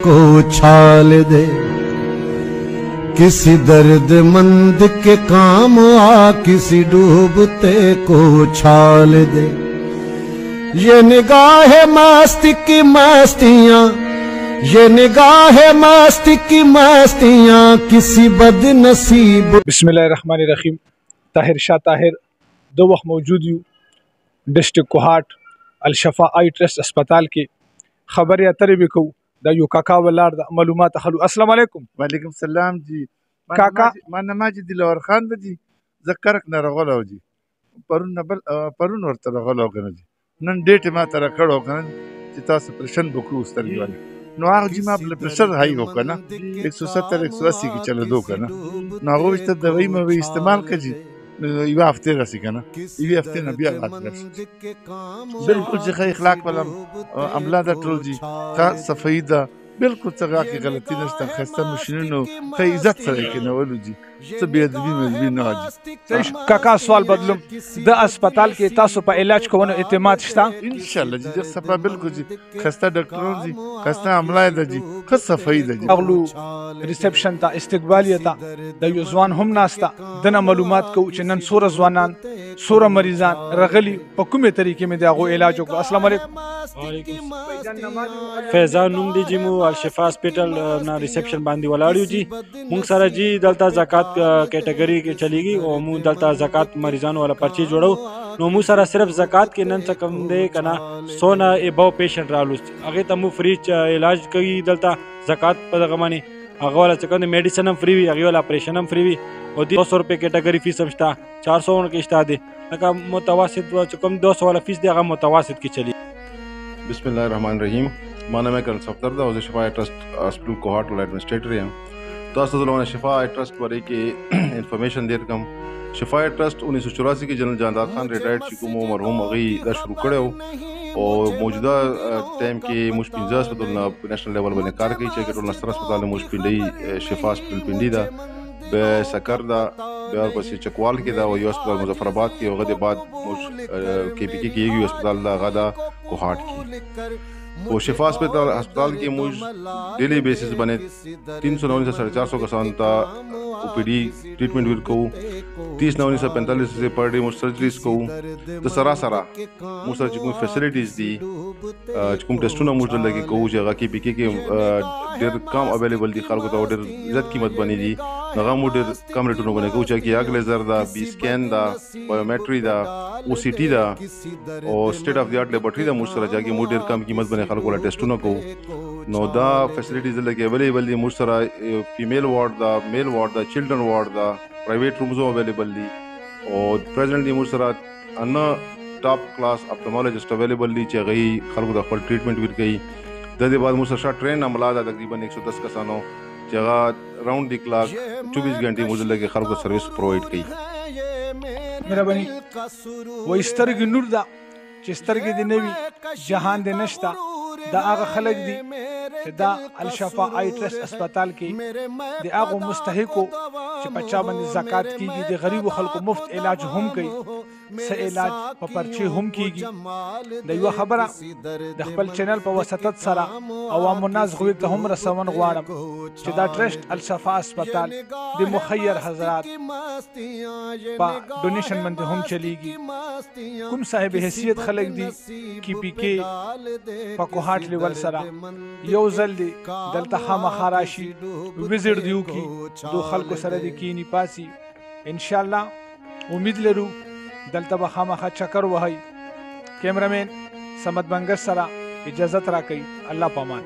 को उछाल दे, किसी दर्दमंद के काम आ, किसी डूबते को उछाल दे। ये निगाह मस्ती की मस्तियां, ये निगाह मस्ती की मस्तियां किसी बदनसीब। बिस्मिल्लाहिर्रहमानिर्रहीम। ताहिर शाह ताहिर दो वक्त मौजूद हूँ डिस्ट्रिक्ट कोहाट अलशफा आई ट्रस्ट अस्पताल के खबर या तरे भी कहूँ दा यू काका वलार दा मालूमात खलू। अस्सलाम वालेकुम। वालेकुम सलाम जी। काका माना माजी दिलवर खान जी ذكرك نرغلو जी پرون ورته رغلو کنه जी نن ډیټ ما تر کړو کنه چې تاسو پرشن بکو سترګي والی نو هغه چې ما بل پرشر هاي وو کنه 170 180 کې چل دو کنه نو هغه چې دوايي مې استعمال کړي یو هفته راسي کنه یو هفته نه بیا راځي بالکل چې اخلاق ولا عمله دا ټول جی کا صفائی دا بالکل څنګه کې غلطی نشته خسته مشینونو خې عزت سره کې نه ولو جی څه بیا د دې نه جی काका سوال بدلم د अस्पताल کې تاسو په علاج کوونو اعتماد شته ان شاء الله جی صفه بالکل جی خسته ډاکټرون جی خسته عمله ده جی خه صفائی ده جی اغلو ریسپشن ته استقبالیه ته د یو ځوان هم ناسته دنه معلومات کو چې نن سور ځوانان سور مریضان رغلی په کومه طریقې مې دغه علاج وکړو. السلام علیکم. فیضان نوم دی جی مو الشفا هاسپټل نا ریسپشن باندې ولاړو جی مونږ سره جی دلته زکات کیټګری کې چلیږي او مونږ دلته زکات مریضانو والا پرچی جوړو نو مونږ سره صرف زکات کې نن څه کم دی کنه سونا ابو پیشنټ رالو هغه ته مو فری علاج کوي دلته زکات په دغه باندې هغه والا څه کوم میډیسن هم فری وي هغه والا اپریشن هم فری وي او 200 روپے کیټګری فیس هم شته 400 کې شته دی لکه متوسط چې کوم 200 والا فیس دی هغه متوسط کې چلی. بسم الله الرحمن الرحیم. माना मैं कर्नल सफ्तर दा शिफा ट्रस्ट हॉस्पिटल कोहाट वाला एडमिनिस्ट्रेटर हैं तो लोगों शिफा ट्रस्ट बारे के इंफॉर्मेशन देर कम शिफा ट्रस्ट 1984 के जनरल जानदार खान रिटायर्ड शिकुमो मरहूम अगई दा शुरू करे हो और मौजूदा टाइम के मुश पिंजा अस्पताल नेशनल लेवल बने कार की चाहिए तो नस्तर अस्पताल मुश पिंडी शिफा हॉस्पिटल पिंडी दा बे सकर दा और बस चकवाल के दा और अस्पताल मुजफ्फराबाद के वगैरह बाद मुश केपीके की एक अस्पताल दा गदा कोहाट की वो शिफा अस्पताल की मुझ डेली बेसिस बने 309 से 450 कसान था ओपीडी ट्रीटमेंट भी को 30 से 45 से पर डे मुझ सर्जरीज को तो सरासरा मुझ सर जितनी फैसिलिटीज दी जितने टेस्टों ना मुझ लगे को जगह की पीके के डेर कम अवेलेबल दी खाल को तो डेर इज्जत कीमत बनी दी नगा मुझ डेर कम रेटों बने को चाहिए आग लेजर दा बी स्कैन दा बायोमेट्री दा ओसीटी दा और state of the art laboratory दा मुझ सर जाके मुझ डेर कम कीमत बने खाल को टेस्टों ना को नो दा फैसिलिटीज लगे अवेलेबल दी मुझ सर फीमेल वार्ड दा मेल वार्ड दा चिल्ड्रन वार्ड दा प्राइवेट रूम्स अवेलेबल दी और प्रेजेंटली मुझ सर अन्ना टॉप क्लास ऑप्थेमोलॉजिस्ट अवेलेबल दी चाहिए गई खाल को दा ट्रीटमेंट भी गई दे बाद मुझ सर ट्रेन अमला दा तकरीबन 110 कसानों जगह राउंड द क्लॉक 24 घंटे मुझे लगे खाल को सर्विस प्रोवाइड की. मेरा बनी वो इस तरह की नूर दा जिस तरह की दिनेवी जहान दे नश्ता دا هغه خلک دي چې دا الشفا آی ټرست اسپتال کې د هغه مستحقو چې په چا باندې زکات کیږي د غریبو خلکو مفت علاج هم کوي سه علاج په پرچی هم کیږي. د یو خبره د خپل چینل په واسطه سره عوام الناس غوږ ته هم رسون غواړم چې دا ټرست الشفا اسپتال د مخیر حضرات په ډونیشن باندې هم چلیږي. کوم صاحب حیثیت خلک دي کی پی کې په کوهاټ لیول سره یو ځل دی دلته خامخا راشي وزټ دیو کی دو خلکو سره دی کینی پاسی ان شاء الله امید لرو دلته به خامخا چکر وهي. کیمرامین سمد بنگر سره اجازت راکړي. الله پامان.